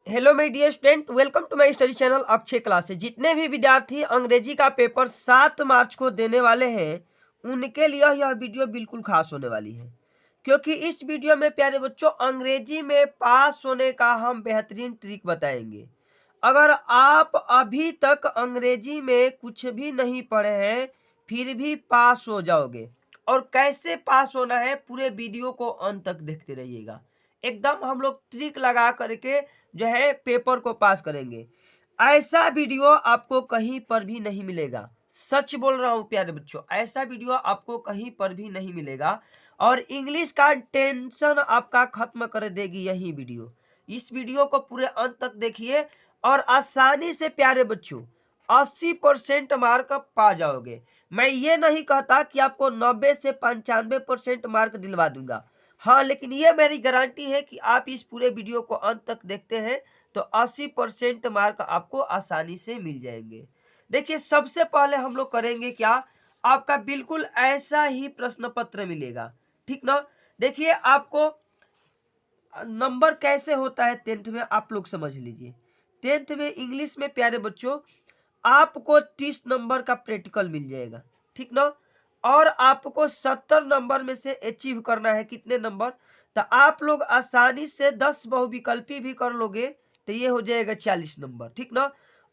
Hello my dear student, welcome to my study channel Akshay classes. जितने भी विद्यार्थी अंग्रेजी का पेपर 7 मार्च को देने वाले हैं उनके लिए यह वीडियो बिल्कुल खास होने वाली है, क्योंकि इस वीडियो में प्यारे बच्चों अंग्रेजी में पास होने का हम बेहतरीन ट्रिक बताएंगे। अगर आप अभी तक अंग्रेजी में कुछ भी नहीं पढ़े हैं फिर भी पास हो जाओगे, और कैसे पास होना है पूरे वीडियो को अंत तक देखते रहिएगा। एकदम हम लोग ट्रिक लगा करके जो है पेपर को पास करेंगे। ऐसा वीडियो आपको कहीं पर भी नहीं मिलेगा, सच बोल रहा हूं प्यारे बच्चों, ऐसा वीडियो आपको कहीं पर भी नहीं मिलेगा। और इंग्लिश का टेंशन आपका खत्म कर देगी यही वीडियो। इस वीडियो को पूरे अंत तक देखिए और आसानी से प्यारे बच्चों 80% मार्क पा जाओगे। मैं ये नहीं कहता कि आपको 90 से 95% मार्क दिलवा दूंगा, हाँ, लेकिन ये मेरी गारंटी है कि आप इस पूरे वीडियो को अंत तक देखते हैं तो 80% मार्क आपको आसानी से मिल जाएंगे। देखिए, सबसे पहले हम लोग करेंगे क्या, आपका बिल्कुल ऐसा ही प्रश्न पत्र मिलेगा, ठीक ना। देखिए, आपको नंबर कैसे होता है 10th में आप लोग समझ लीजिए। 10th में इंग्लिश में प्यारे बच्चों आपको 30 नंबर का प्रैक्टिकल मिल जाएगा, ठीक ना। और आपको 70 नंबर में से अचीव करना है कितने नंबर, तो आप लोग आसानी से 10 बहुविकल्पी भी कर लोगे तो ये हो जाएगा 40 नंबर, ठीक ना।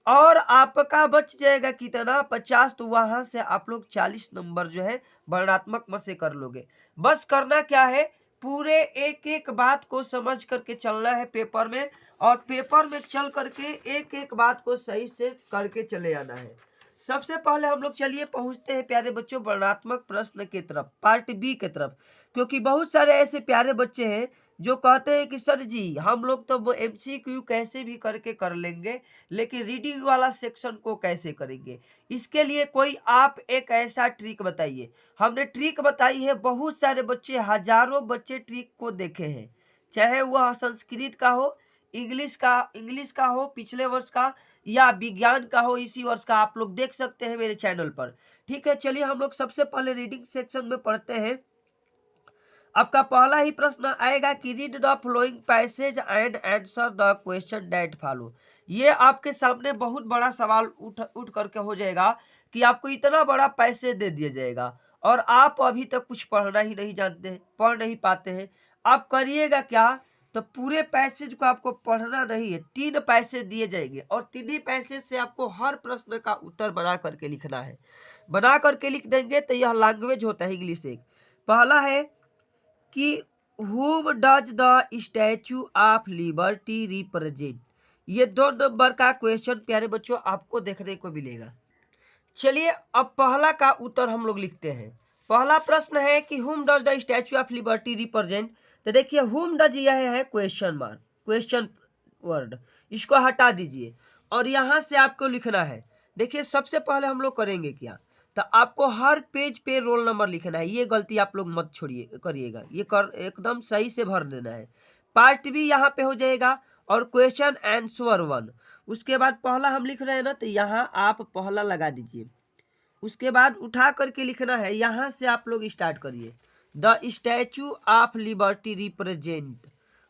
और आपका बच जाएगा कितना 50, तो वहां से आप लोग 40 नंबर जो है वर्णात्मक में से कर लोगे। बस करना क्या है, पूरे एक एक बात को समझ करके चलना है पेपर में, और पेपर में चल करके एक एक बात को सही से करके चले आना है। सबसे पहले हम लोग चलिए पहुंचते हैं प्यारे बच्चों वर्णात्मक प्रश्न की तरफ, पार्ट बी की तरफ। क्योंकि बहुत सारे ऐसे प्यारे बच्चे हैं जो कहते हैं कि सर जी हम लोग तो एमसीक्यू कैसे भी करके कर लेंगे, लेकिन रीडिंग वाला सेक्शन को कैसे करेंगे। इसके लिए कोई आप एक ऐसा ट्रिक बताइए। हमने ट्रिक बताई है, बहुत सारे बच्चे, हजारों बच्चे ट्रिक को देखे हैं, चाहे वह संस्कृत का हो, इंग्लिश का हो पिछले वर्ष का, या विज्ञान का हो इसी वर्ष का, आप लोग देख सकते हैं मेरे चैनल पर। ठीक है, चलिए हम लोग सबसे पहले रीडिंग सेक्शन में पढ़ते हैं। आपका पहला ही प्रश्न आएगा कि read the flowing passage and answer the question that follow. ये आपके सामने बहुत बड़ा सवाल उठ करके हो जाएगा कि आपको इतना बड़ा पैसे दे दिया जाएगा और आप अभी तक कुछ पढ़ना ही नहीं जानते हैं, पढ़ नहीं पाते हैं। आप करिएगा क्या, तो पूरे पैसेज को आपको पढ़ना नहीं है, 3 पैसे दिए जाएंगे और 3 ही पैसे से आपको हर प्रश्न का उत्तर बना करके लिखना है। बना करके लिख देंगे तो यह लैंग्वेज होता है इंग्लिश। एक पहला है कि whom does the statue of liberty represent. ये 2 नंबर का क्वेश्चन प्यारे बच्चों आपको देखने को मिलेगा। चलिए अब पहला का उत्तर हम लोग लिखते हैं। पहला प्रश्न है कि whom does the statue of liberty represent. तो देखिए whom does यह है क्वेश्चन मार्क, क्वेश्चन वर्ड, इसको हटा दीजिए और यहां से आपको लिखना है। देखिए सबसे पहले हम लोग करेंगे क्या, तो आपको हर पेज पे रोल नंबर लिखना है। ये गलती आप लोग मत छोड़िए, करिएगा, ये कर एकदम सही से भर देना है। पार्ट भी यहाँ पे हो जाएगा और क्वेश्चन आंसर 1। उसके बाद पहला हम लिख रहे हैं ना, तो यहाँ आप पहला लगा दीजिए। उसके बाद उठा करके लिखना है, यहाँ से आप लोग स्टार्ट करिए, the statue of liberty represent.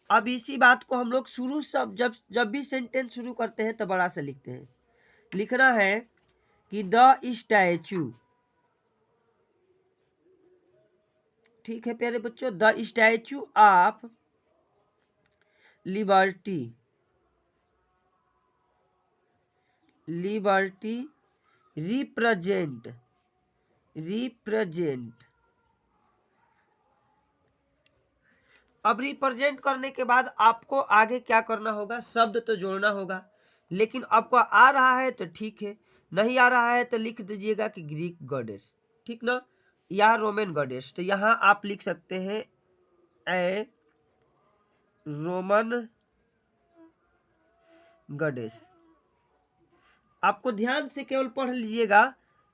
अब इसी बात को हम लोग शुरू सब जब भी सेंटेंस शुरू करते हैं तो बड़ा से लिखते हैं। लिखना है कि द स्टैचू, ठीक है प्यारे बच्चों, the statue of liberty represent अब रिप्रेजेंट करने के बाद आपको आगे क्या करना होगा, शब्द तो जोड़ना होगा। लेकिन आपको आ रहा है तो ठीक है, नहीं आ रहा है तो लिख दीजिएगा कि ग्रीक गॉडेस, ठीक ना, या रोमन गॉडेस। तो यहाँ आप लिख सकते हैं ए रोमन गॉडेस। आपको ध्यान से केवल पढ़ लीजिएगा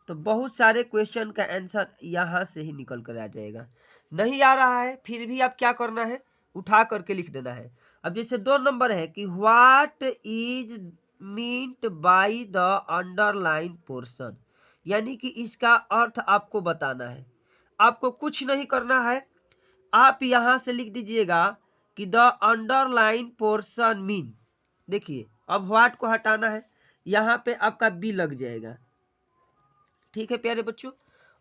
तो बहुत सारे क्वेश्चन का आंसर यहाँ से ही निकल कर आ जाएगा। नहीं आ रहा है फिर भी आप क्या करना है, उठा करके लिख देना है। अब जैसे 2 नंबर है कि what is meant by the underline portion, यानी कि इसका अर्थ आपको बताना है। आपको कुछ नहीं करना है, आप यहां से लिख दीजिएगा कि द अंडरलाइन पोर्शन मीन, देखिए अब व्हाट को हटाना है, यहाँ पे आपका बी लग जाएगा। ठीक है प्यारे बच्चों,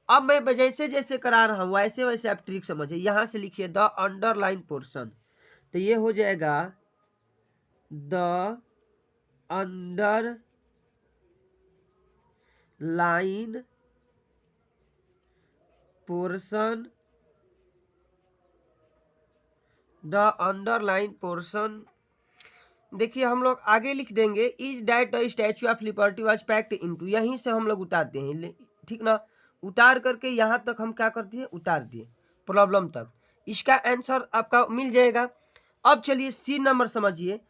अब मैं जैसे जैसे करा रहा हूँ वैसे वैसे आप ट्रिक समझिए। यहाँ से लिखिए द अंडरलाइन पोर्शन, तो ये हो जाएगा the under line portion, the underline portion. देखिए हम लोग आगे लिख देंगे is that the statue of liberty was packed into, यहीं से हम लोग उतारते हैं, ठीक ना। उतार करके यहाँ तक हम क्या कर दिए, उतार दिए प्रॉब्लम तक। इसका आंसर आपका मिल जाएगा। अब चलिए सी नंबर समझिए।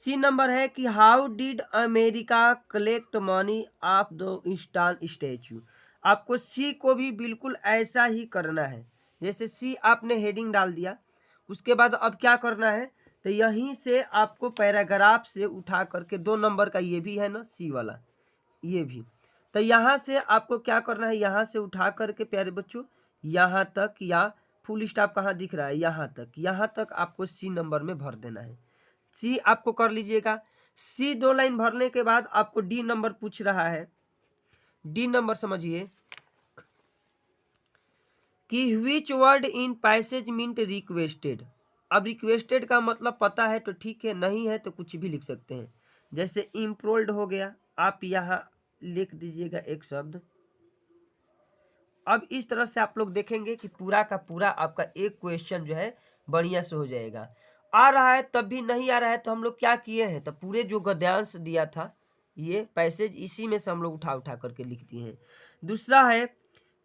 सी नंबर है कि how did America collect money of the install statue. आपको सी को भी बिल्कुल ऐसा ही करना है, जैसे सी आपने हेडिंग डाल दिया, उसके बाद अब क्या करना है, तो यहीं से आपको पैराग्राफ से उठा करके 2 नंबर का ये भी है ना सी वाला, ये भी, तो यहाँ से आपको क्या करना है, यहाँ से उठा करके प्यारे बच्चों यहाँ तक, या फुल स्टॉप कहाँ दिख रहा है, यहाँ तक आपको सी नंबर में भर देना है। सी आपको कर लीजिएगा। सी 2 लाइन भरने के बाद आपको डी नंबर पूछ रहा है। डी नंबर समझिए कि which word in passage meant requested. अब रिक्वेस्टेड का मतलब पता है तो ठीक है, नहीं है तो कुछ भी लिख सकते हैं, जैसे इम्प्रोल्ड हो गया, आप यहाँ लिख दीजिएगा एक शब्द। अब इस तरह से आप लोग देखेंगे कि पूरा का पूरा आपका एक क्वेश्चन जो है बढ़िया से हो जाएगा। आ रहा है तब भी नहीं आ रहा है तो हम लोग क्या किए हैं, तो पूरे जो गद्यांश दिया था ये पैसेज, इसी में से हम लोग उठा उठा करके लिख दिए हैं। दूसरा है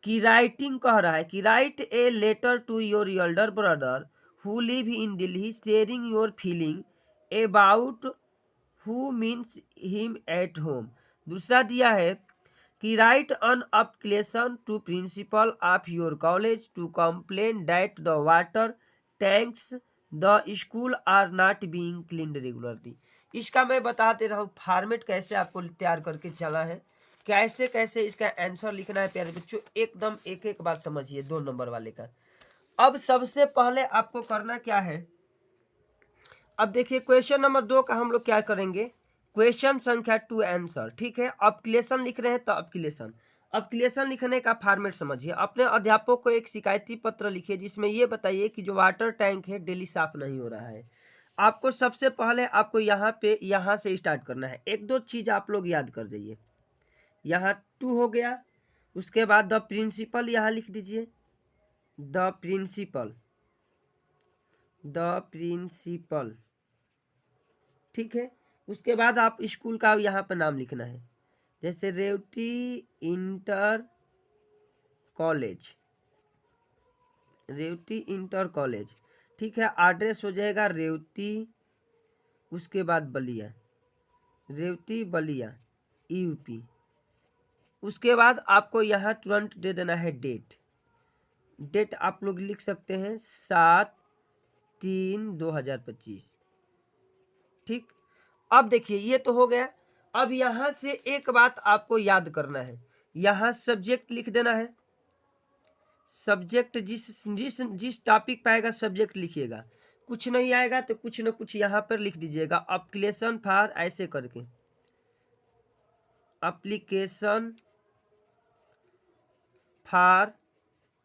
कि राइटिंग कह रहा है कि write a letter to your elder brother who live in Delhi sharing your feeling about who means him at home. दूसरा दिया है कि write an application to principal of your college to complain that the water tanks the school are not being cleaned regularly. इसका मैं बता दे रहा हूँ format कैसे आपको तैयार करके चला है, कैसे कैसे इसका आंसर लिखना है प्यारे बच्चों, एकदम एक एक बात समझिए 2 नंबर वाले का। अब सबसे पहले आपको करना क्या है, अब देखिए क्वेश्चन नंबर 2 का हम लोग क्या करेंगे, क्वेश्चन संख्या 2 आंसर, ठीक है। अप्लीकेशन लिख रहे हैं तो अप्लीकेशन लिखने का फॉर्मेट समझिए। अपने अध्यापक को एक शिकायती पत्र लिखिए जिसमें ये बताइए कि जो वाटर टैंक है डेली साफ नहीं हो रहा है। आपको सबसे पहले आपको यहाँ से स्टार्ट करना है। 1-2 चीज आप लोग याद कर जाइए। यहाँ 2 हो गया, उसके बाद द प्रिंसिपल यहाँ लिख दीजिए, द प्रिंसिपल, ठीक है। उसके बाद आप स्कूल का यहाँ पर नाम लिखना है, जैसे रेवती इंटर कॉलेज, ठीक है। एड्रेस हो जाएगा रेवती, उसके बाद बलिया यूपी। उसके बाद आपको यहाँ तुरंत दे देना है डेट आप लोग लिख सकते हैं 7/3/2025, ठीक। अब देखिए ये तो हो गया। अब यहाँ से एक बात आपको याद करना है, यहाँ सब्जेक्ट लिख देना है। सब्जेक्ट जिस टॉपिक पे आएगा सब्जेक्ट लिखिएगा, कुछ नहीं आएगा तो कुछ न कुछ यहाँ पर लिख दीजिएगा। एप्लीकेशन फॉर ऐसे करके, एप्लीकेशन फॉर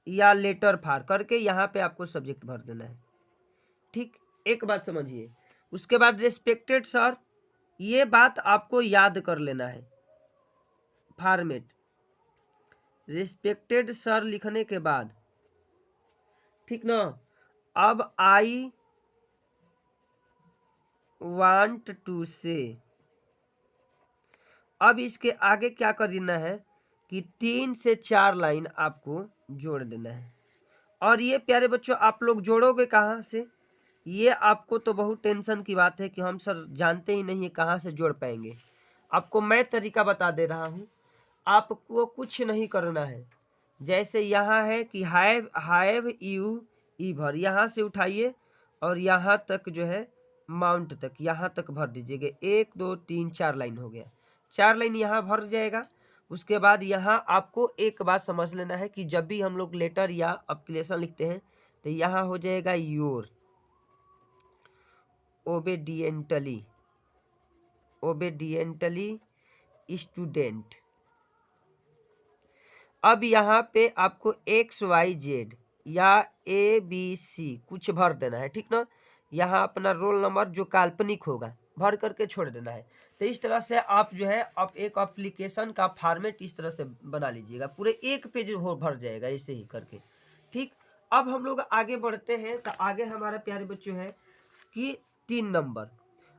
या लेटर फॉर करके यहाँ पे आपको सब्जेक्ट भर देना है, ठीक। एक बात समझिए। उसके बाद रेस्पेक्टेड सर, ये बात आपको याद कर लेना है फॉर्मेट। रिस्पेक्टेड सर लिखने के बाद, ठीक ना। अब आई वांट टू से, अब इसके आगे क्या कर देना है कि 3 से 4 लाइन आपको जोड़ देना है। और ये प्यारे बच्चों आप लोग जोड़ोगे कहाँ से, ये आपको तो बहुत टेंशन की बात है कि हम सर जानते ही नहीं है कहाँ से जोड़ पाएंगे। आपको मैं तरीका बता दे रहा हूँ, आपको कुछ नहीं करना है। जैसे यहाँ है कि हैव यू ईवर, यहाँ से उठाइए और यहाँ तक जो है माउंट तक, यहाँ तक भर दीजिएगा। 1 2 3 4 लाइन हो गया, 4 लाइन यहाँ भर जाएगा। उसके बाद यहाँ आपको एक बात समझ लेना है कि जब भी हम लोग लेटर या एप्लीकेशन लिखते हैं तो यहाँ हो जाएगा योर ओबेडिएंटली, ओबेडिएंटली स्टूडेंट। अब यहाँ पे आपको XYZ या ABC कुछ भर देना है, ठीक ना। यहाँ अपना रोल नंबर जो काल्पनिक होगा भर करके छोड़ देना है। तो इस तरह से आप जो है आप एक एप्लीकेशन का फॉर्मेट इस तरह से बना लीजिएगा, पूरे एक पेज हो भर जाएगा ऐसे ही करके, ठीक। अब हम लोग आगे बढ़ते हैं। तो आगे हमारा प्यारे बच्चों है कि 3 नंबर।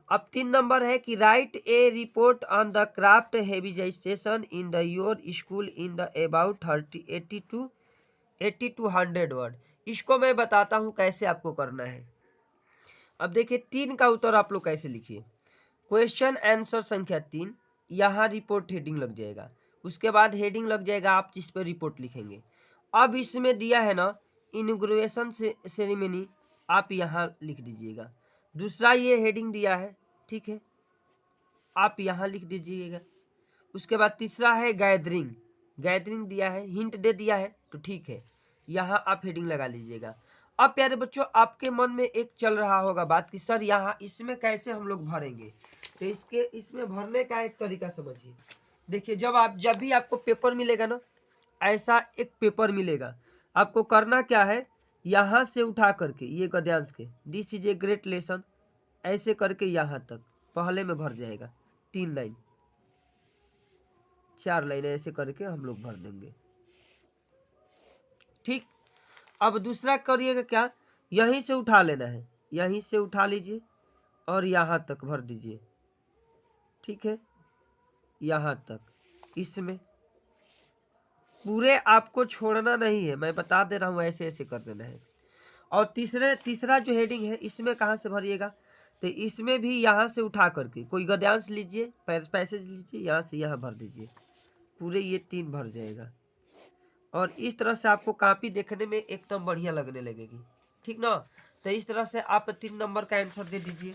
अब 3 नंबर है कि write a report on the craft हेविजाइजेशन in the your school in the about 80 to 100 word. इसको मैं बताता हूँ कैसे आपको करना है। अब देखिए 3 का उत्तर आप लोग कैसे लिखिए। क्वेश्चन आंसर संख्या 3, यहाँ रिपोर्ट हेडिंग लग जाएगा, उसके बाद हेडिंग लग जाएगा आप जिस पर रिपोर्ट लिखेंगे। अब इसमें दिया है ना इनॉग्रेशन सेरेमनी, आप यहाँ लिख दीजिएगा। दूसरा ये हेडिंग दिया है, ठीक है, आप यहाँ लिख दीजिएगा। उसके बाद तीसरा है गैदरिंग, गैदरिंग दिया है, हिंट दे दिया है, तो ठीक है, यहाँ आप हेडिंग लगा लीजिएगा। अब प्यारे बच्चों आपके मन में एक चल रहा होगा बात कि सर यहाँ इसमें कैसे हम लोग भरेंगे। तो इसमें भरने का एक तरीका समझिए। देखिए जब भी आपको पेपर मिलेगा ना, ऐसा एक पेपर मिलेगा, आपको करना क्या है, यहाँ से उठा करके ये गद्यांश के this is a great lesson ऐसे करके यहाँ तक पहले में भर जाएगा। 3 लाइन 4 लाइन ऐसे करके हम लोग भर देंगे, ठीक। अब दूसरा करिएगा क्या, यहीं से उठा लेना है, यहीं से उठा लीजिए और यहाँ तक भर दीजिए, ठीक है, यहाँ तक। इसमें पूरे आपको छोड़ना नहीं है, मैं बता दे रहा हूँ, ऐसे ऐसे कर देना है। और तीसरा जो हेडिंग है इसमें कहाँ से भरिएगा, तो इसमें भी यहाँ से उठा करके कोई गद्यांश लीजिए, पैसेज लीजिए, यहाँ से यहाँ भर दीजिए, पूरे ये 3 भर जाएगा। और इस तरह से आपको कॉपी देखने में एकदम बढ़िया लगने लगेगी, ठीक ना। तो इस तरह से आप 3 नंबर का आंसर दे दीजिए।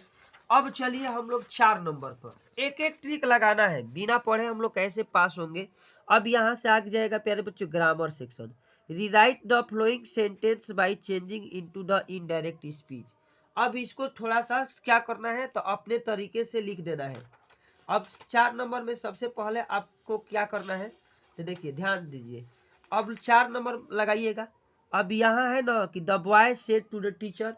अब चलिए हम लोग 4 नंबर पर एक एक ट्रिक लगाना है, बिना पढ़े हम लोग कैसे पास होंगे। अब यहाँ से आगे जाएगा प्यारे बच्चों grammar section. Rewrite the flowing sentence by changing into the indirect speech. अब इसको थोड़ा सा क्या करना है, तो अपने तरीके से लिख देना है। अब 4 नंबर में सबसे पहले आपको क्या करना है, तो देखिए ध्यान दीजिए। अब 4 नंबर लगाइएगा। अब यहाँ है ना कि the boy said to the teacher.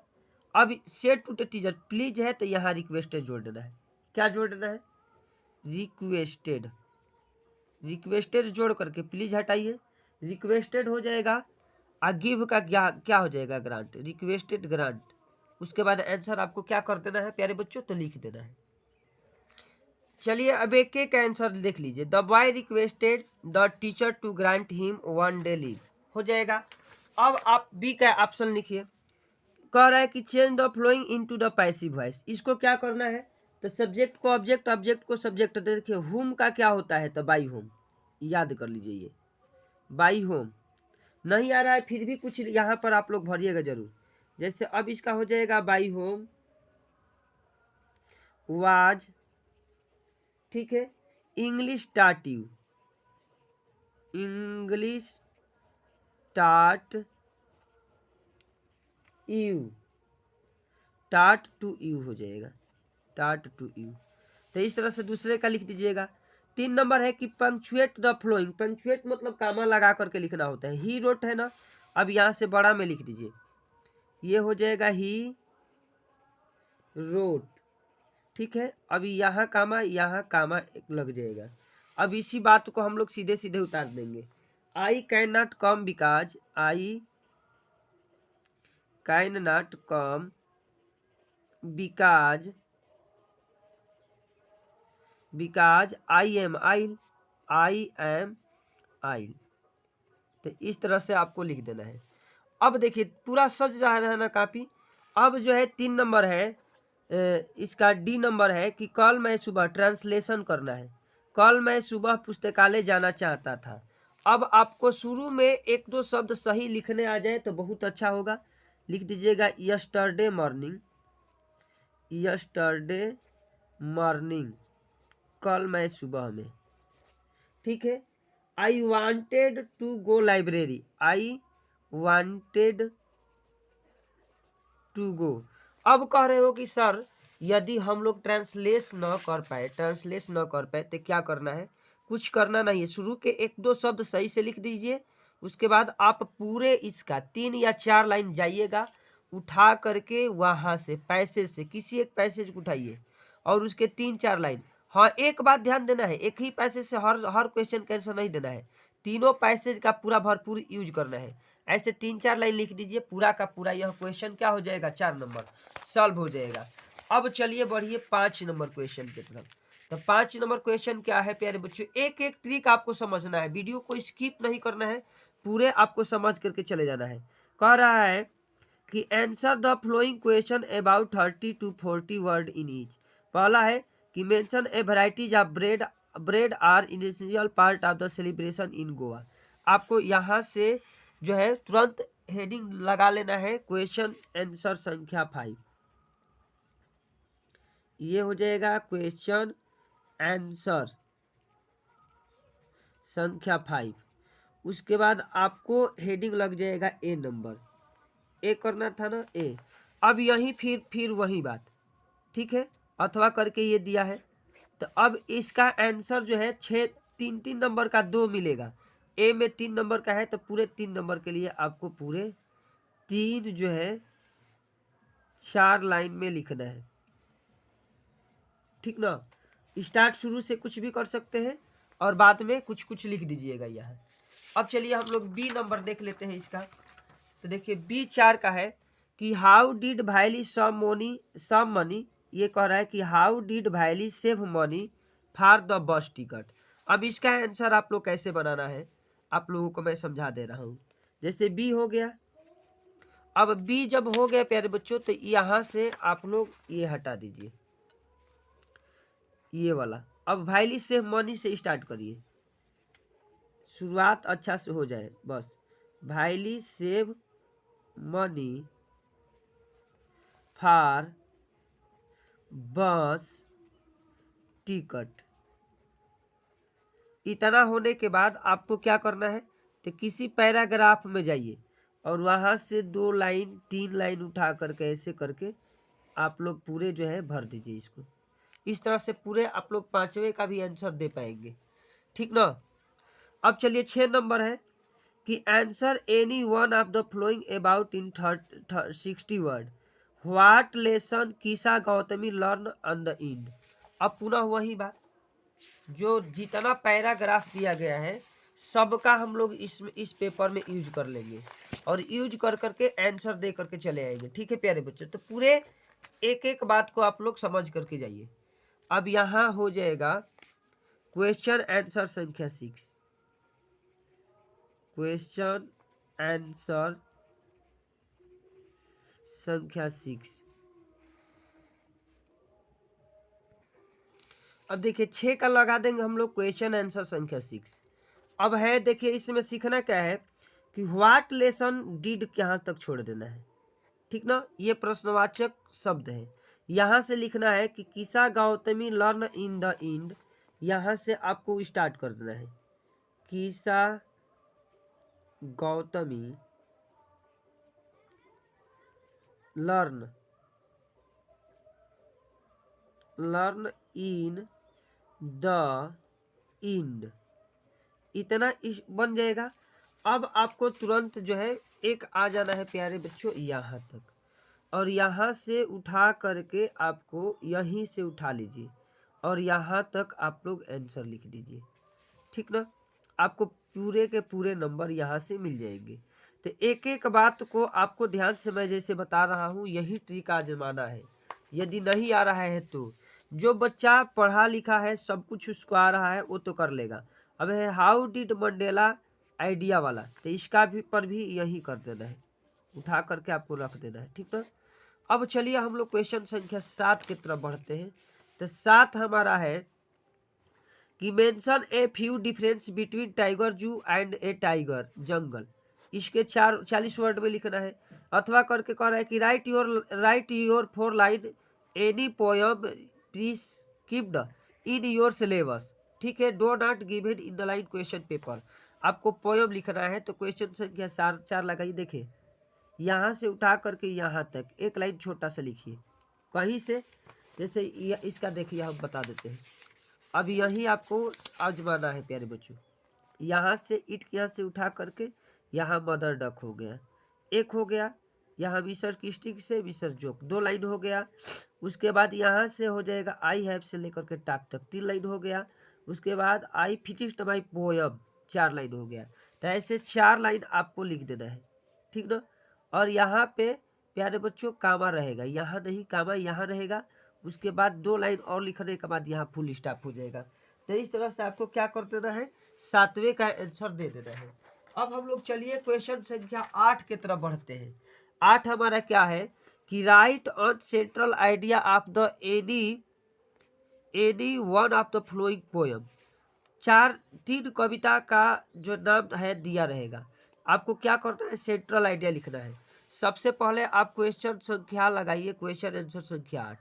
अब said to the teacher please है, तो यहाँ रिक्वेस्टेड जोड़ देना है। क्या जोड़ देना है, रिक्वेस्टेड। रिक्वेस्टेड जोड़ करके प्लीज हटाइए, रिक्वेस्टेड हो जाएगा। गिव का क्या हो जाएगा, ग्रांट, रिक्वेस्टेड ग्रांट। उसके बाद आंसर आपको क्या कर देना है प्यारे बच्चों, तो लिख देना है। चलिए अब एक एक आंसर देख लीजिए। The boy requested the teacher to grant him 1 day leave हो जाएगा। अब आप बी का ऑप्शन लिखिए। कह रहा है कि change the flowing into the passive voice. इसको क्या करना है, तो सब्जेक्ट को ऑब्जेक्ट, ऑब्जेक्ट को सब्जेक्ट। देखिए होम का क्या होता है, तो बाई होम, याद कर लीजिए ये बाई होम। नहीं आ रहा है फिर भी कुछ यहाँ पर आप लोग भरिएगा जरूर। जैसे अब इसका हो जाएगा बाई होम वाज, ठीक है, इंग्लिश टाट यू, इंग्लिश टाट यू, टाट टू यू हो जाएगा, टाट टू यू। तो इस तरह से दूसरे का लिख दीजिएगा। 3 नंबर है कि पंक्चुएट द फ्लोइंग। पंक्चुएट मतलब कामा लगा करके लिखना होता है। ही रोट है ना, अब यहाँ से बड़ा में लिख दीजिए, ये हो जाएगा ही रोट, ठीक है। अभी यहाँ कामा लग जाएगा। अब इसी बात को हम लोग सीधे सीधे उतार देंगे। I can not come because, I can not come because I am ill, I am ill. तो इस तरह से आपको लिख देना है। अब देखिए पूरा सज रहा है ना कापी। अब जो है 3 नंबर है, इसका डी नंबर है कि कल मैं सुबह, ट्रांसलेशन करना है। कल मैं सुबह पुस्तकालय जाना चाहता था। अब आपको शुरू में 1-2 शब्द सही लिखने आ जाए तो बहुत अच्छा होगा। लिख दीजिएगा यस्टरडे मॉर्निंग, यस्टरडे मॉर्निंग, कल मैं सुबह में, ठीक है। I wanted to go library, I wanted to go. अब कह रहे हो कि सर यदि हम लोग ट्रांसलेट न कर पाए तो क्या करना है, कुछ करना नहीं है। शुरू के 1-2 शब्द सही से लिख दीजिए, उसके बाद आप पूरे इसका 3 या 4 लाइन जाइएगा, उठा करके वहां से पैसेज से किसी एक पैसेज को उठाइए और उसके 3-4 लाइन। हाँ, एक बात ध्यान देना है, एक ही पैसेज से हर क्वेश्चन का आंसर नहीं देना है, तीनों पैसेज का पूरा भरपूर यूज करना है। ऐसे 3-4 लाइन लिख दीजिए, पूरा का पूरा यह क्वेश्चन क्या हो जाएगा, 4 नंबर सॉल्व हो जाएगा। अब चलिए बढ़िए 5 नंबर क्वेश्चन की तरफ। तो 5 नंबर क्वेश्चन क्या है प्यारे बच्चों, एक एक ट्रिक आपको समझना है, वीडियो को स्किप नहीं करना है, पूरे आपको समझ करके चले जाना है। कह रहा है कि answer the following question about 30 to 40 word in each. पहला है कि mention a varieties of bread are essential part of the celebration in Goa. आपको यहाँ से जो है तुरंत हेडिंग लगा लेना है, क्वेश्चन आंसर संख्या 5। ये हो जाएगा क्वेश्चन आंसर संख्या 5। उसके बाद आपको हेडिंग लग जाएगा ए नंबर, ए करना था ना, ए। अब यही फिर वही बात, ठीक है, अथवा करके ये दिया है। तो अब इसका आंसर जो है 3 नंबर का 2 मिलेगा, ए में 3 नंबर का है, तो पूरे 3 नंबर के लिए आपको पूरे 3 जो है 4 लाइन में लिखना है, ठीक ना। स्टार्ट शुरू से कुछ भी कर सकते हैं और बाद में कुछ कुछ लिख दीजिएगा यहाँ। अब चलिए हम लोग बी नंबर देख लेते हैं इसका। तो देखिए बी 4 का है कि how did Bhaili some money. ये कह रहा है कि how did Bhaili save money for the bus ticket. अब इसका आंसर आप लोग कैसे बनाना है, आप लोगों को मैं समझा दे रहा हूँ। जैसे बी हो गया, अब बी जब हो गया प्यारे बच्चों, तो यहाँ से आप लोग ये हटा दीजिए, ये वाला। अब भाईली सेव मनी से स्टार्ट करिए, शुरुआत अच्छा से हो जाए बस। भाईली save money for bus ticket. इतना होने के बाद आपको क्या करना है, तो किसी पैराग्राफ में जाइए और वहां से 2 लाइन 3 लाइन उठा करके ऐसे करके आप लोग पूरे जो है भर दीजिए इसको। इस तरह से पूरे आप लोग 5वें का भी आंसर दे पाएंगे, ठीक ना। अब चलिए 6 नंबर है कि answer any one of the following about in 60 word. What lesson Kisa Gautami learn on the end. अब पुनः वही बात, जो जितना पैराग्राफ दिया गया है सबका हम लोग इस पेपर में यूज कर लेंगे और यूज कर करके आंसर दे करके चले आएंगे, ठीक है प्यारे बच्चों। तो पूरे एक एक बात को आप लोग समझ करके जाइए। अब यहाँ हो जाएगा क्वेश्चन आंसर संख्या 6, क्वेश्चन आंसर संख्या 6। अब देखिए 6 का लगा देंगे हम लोग क्वेश्चन आंसर संख्या 6। अब है देखिए इसमें सीखना क्या है कि व्हाट लेसन डिड यहाँ तक छोड़ देना है, ठीक ना। ये प्रश्नवाचक शब्द है, यहाँ से लिखना है कि Kisa Gautami learn in the end. यहाँ से आपको स्टार्ट कर देना है, Kisa Gautami learn in the end. इतना बन जाएगा। अब आपको तुरंत जो है एक आ जाना है प्यारे बच्चों यहाँ तक, और यहाँ से उठा करके आपको यहीं से उठा लीजिए और यहाँ तक आप लोग आंसर लिख दीजिए, ठीक ना। आपको पूरे के पूरे नंबर यहाँ से मिल जाएंगे। तो एक एक बात को आपको ध्यान से मैं जैसे बता रहा हूँ, यही ट्रिक आजमाना है। यदि नहीं आ रहा है तो जो बच्चा पढ़ा लिखा है, सब कुछ उसको आ रहा है, वो तो कर लेगा। अब है हाउ डिड मंडेला आइडिया वाला, तो इसका भी पर भी यही कर देना है, उठा करके आपको रख देना है, ठीक ना। अब चलिए हम लोग क्वेश्चन संख्या 7 की तरफ बढ़ते हैं। तो 7 हमारा है कि mention a few difference between tiger जू एंड ए टाइगर जंगल। इसके 40 वर्ड में लिखना है, अथवा करके कह रहा है कि write your 4 line any poem prescript in your syllabus, ठीक है। Do not given in the line question paper. आपको पोयम लिखना है, तो क्वेश्चन संख्या 4 लगाइए। देखिए यहाँ से उठा करके यहाँ तक एक लाइन छोटा सा लिखिए, कहीं से जैसे इसका देखिए हम बता देते हैं। अब यही आपको आजमाना है प्यारे बच्चों। यहाँ से ईट यहाँ से उठा करके यहाँ मदर डक हो गया, एक हो गया। यहाँ मिस्टर किस्टिक से मिस्टर जोक 2 लाइन हो गया। उसके बाद यहाँ से हो जाएगा आई हैव से लेकर के टाक तक 3 लाइन हो गया। उसके बाद I finished my poem 4 line हो गया। तो ऐसे 4 लाइन आपको लिख देना है, ठीक ना। और यहाँ पे प्यारे बच्चों कामा रहेगा, यहाँ नहीं कामा यहाँ रहेगा। उसके बाद 2 लाइन और लिखने के बाद यहाँ फुल स्टॉप हो जाएगा। तो इस तरह से आपको क्या कर देना है, 7वें का आंसर दे देना है। अब हम लोग चलिए क्वेश्चन संख्या 8 की तरफ बढ़ते हैं। 8 हमारा क्या है कि right on central idea of the any one of the flowing poem. 3 कविता का जो नाम है दिया रहेगा। आपको क्या करना है, सेंट्रल आइडिया लिखना है। सबसे पहले आप क्वेश्चन संख्या लगाइए, क्वेश्चन आंसर संख्या 8।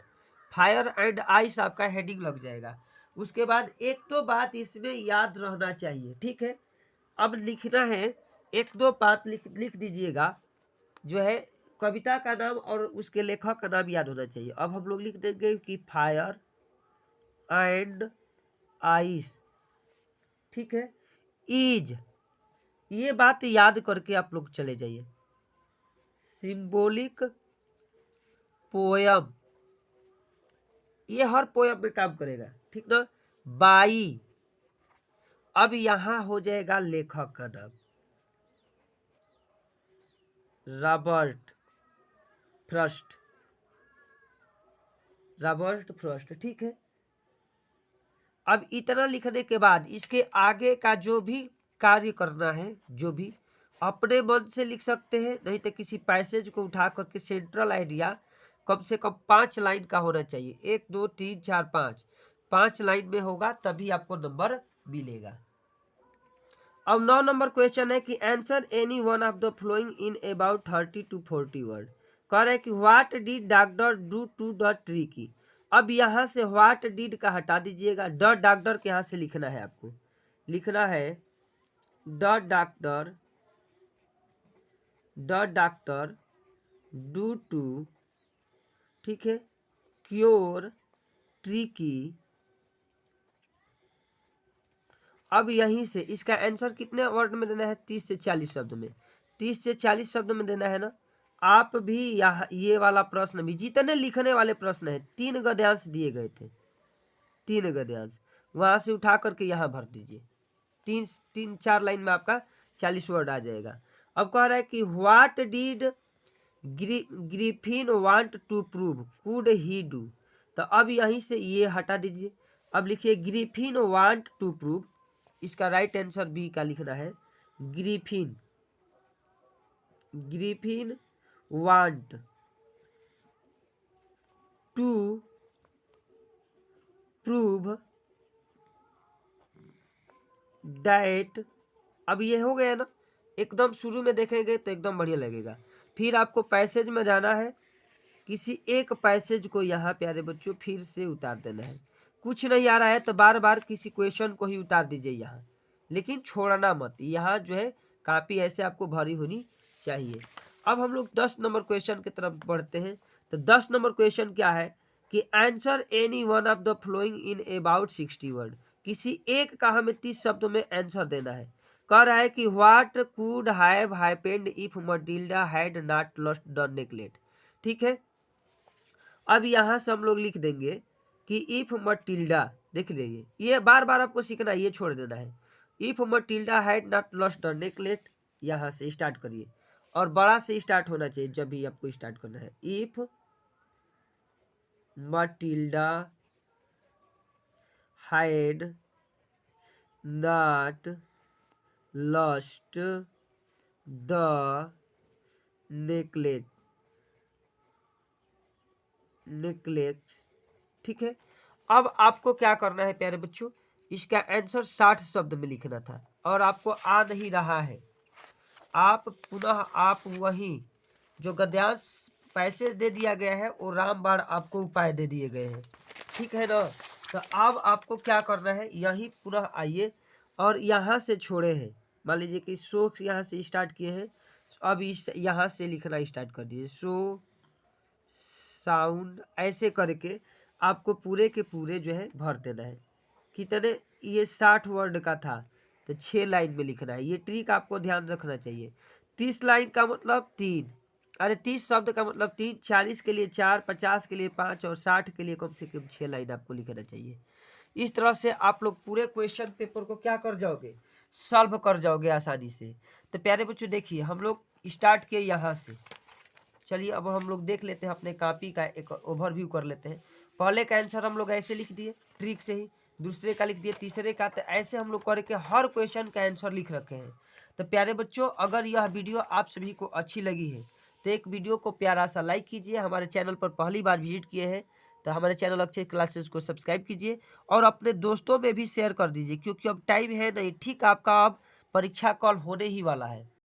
फायर एंड आइस आपका हेडिंग लग जाएगा। उसके बाद एक तो बात इसमें याद रहना चाहिए, ठीक है। अब लिखना है 1-2 बात लिख दीजिएगा, जो है कविता का नाम और उसके लेखक का नाम याद होना चाहिए। अब हम लोग लिख देंगे कि फायर एंड आइस, ठीक है। इज, ये बात याद करके आप लोग चले जाइए। सिंबॉलिक पोयम, ये हर पोयम में काम करेगा, ठीक ना। बाई, अब यहां हो जाएगा लेखक का नाम रॉबर्ट फ्रॉस्ट, ठीक है। अब इतना लिखने के बाद इसके आगे का जो भी कार्य करना है, जो भी अपने मन से लिख सकते हैं, नहीं तो किसी पैसेज को उठा करके सेंट्रल आइडिया कम से कम 5 लाइन का होना चाहिए। 1 2 3 4 5 लाइन में होगा तभी आपको नंबर मिलेगा। अब 9 नंबर क्वेश्चन है कि answer any one of the following in about 30 to 40 word. कह रहा है कि what did doctor do to the tree की। अब यहाँ से व्हाट डिड का हटा दीजिएगा, द डॉक्टर के यहाँ से लिखना है। आपको लिखना है द डॉक्टर डू टू, ठीक है, क्योर ट्री की। अब यहीं से इसका आंसर कितने वर्ड में देना है, 30 से 40 शब्द में। 30 से 40 शब्द में देना है ना। आप भी ये वाला प्रश्न भी, जितने लिखने वाले प्रश्न है 3 गद्यांश दिए गए थे, 3 गद्यांश वहां से उठा करके यहाँ भर दीजिए। 3-4 लाइन में आपका 40 वर्ड आ जाएगा। अब कह रहा है कि what did Griffin want to prove could he do. तो अब यहीं से ये हटा दीजिए। अब लिखिए ग्रिफिन वांट टू प्रूव, इसका राइट आंसर बी का लिखना है। Griffin want to prove that. अब ये हो गया ना, एकदम शुरू में देखेंगे तो एकदम बढ़िया लगेगा। फिर आपको पैसेज में जाना है, किसी एक पैसेज को यहाँ प्यारे बच्चों फिर से उतार देना है। कुछ नहीं आ रहा है तो बार बार किसी क्वेश्चन को ही उतार दीजिए यहाँ, लेकिन छोड़ना मत। यहाँ जो है कॉपी ऐसे आपको भरी होनी चाहिए। अब हम लोग 10 नंबर क्वेश्चन की तरफ बढ़ते हैं। तो 10 नंबर क्वेश्चन क्या है कि answer any one of the following in about 60 word. किसी एक का हमें 30 शब्दों में आंसर देना है। कह रहा है कि what could have happened if Matilda had not lost the necklet, ठीक है। अब यहाँ से हम लोग लिख देंगे कि इफ मटिल्डा, देख लीजिए ये बार बार आपको सीखना है, ये छोड़ देना है। If Matilda had not lost the necklet, यहाँ से स्टार्ट करिए और बड़ा से स्टार्ट होना चाहिए जब भी आपको स्टार्ट करना है। If Matilda had not lost the necklace, ठीक है। अब आपको क्या करना है प्यारे बच्चों, इसका आंसर 60 शब्द में लिखना था और आपको आ नहीं रहा है। आप पुनः आप वही जो गद्यांश पैसे दे दिया गया है वो रामबाण आपको उपाय दे दिए गए हैं, ठीक है ना। तो अब आपको क्या करना है, यही पुनः आइए और यहाँ से छोड़े हैं। मान लीजिए कि शो यहाँ से स्टार्ट किए हैं, अब इस यहाँ से लिखना स्टार्ट कर दीजिए। शो साउंड ऐसे करके आपको पूरे के पूरे जो है भर देना है। कितने, ये 60 वर्ड का था तो 6 लाइन में लिखना है। ये ट्रिक आपको ध्यान रखना चाहिए। 30 लाइन का मतलब 3, अरे 30 शब्द का मतलब 3, 40 के लिए 4, 50 के लिए 5 और 60 के लिए कम से कम 6 लाइन आपको लिखना चाहिए। इस तरह से आप लोग पूरे क्वेश्चन पेपर को क्या कर जाओगे, सॉल्व कर जाओगे आसानी से। तो प्यारे बच्चों देखिए, हम लोग स्टार्ट किए यहाँ से। चलिए अब हम लोग देख लेते हैं, अपने कॉपी का एक ओवरव्यू कर लेते हैं। पहले का आंसर हम लोग ऐसे लिख दिए ट्रिक से ही, दूसरे का लिख दिए, तीसरे का, तो ऐसे हम लोग करके हर क्वेश्चन का आंसर लिख रखे हैं। तो प्यारे बच्चों, अगर यह वीडियो आप सभी को अच्छी लगी है तो एक वीडियो को प्यारा सा लाइक कीजिए। हमारे चैनल पर पहली बार विजिट किए हैं तो हमारे चैनल अक्षय क्लासेस को सब्सक्राइब कीजिए और अपने दोस्तों में भी शेयर कर दीजिए, क्योंकि अब टाइम है नहीं, ठीक आपका अब परीक्षा कॉल होने ही वाला है।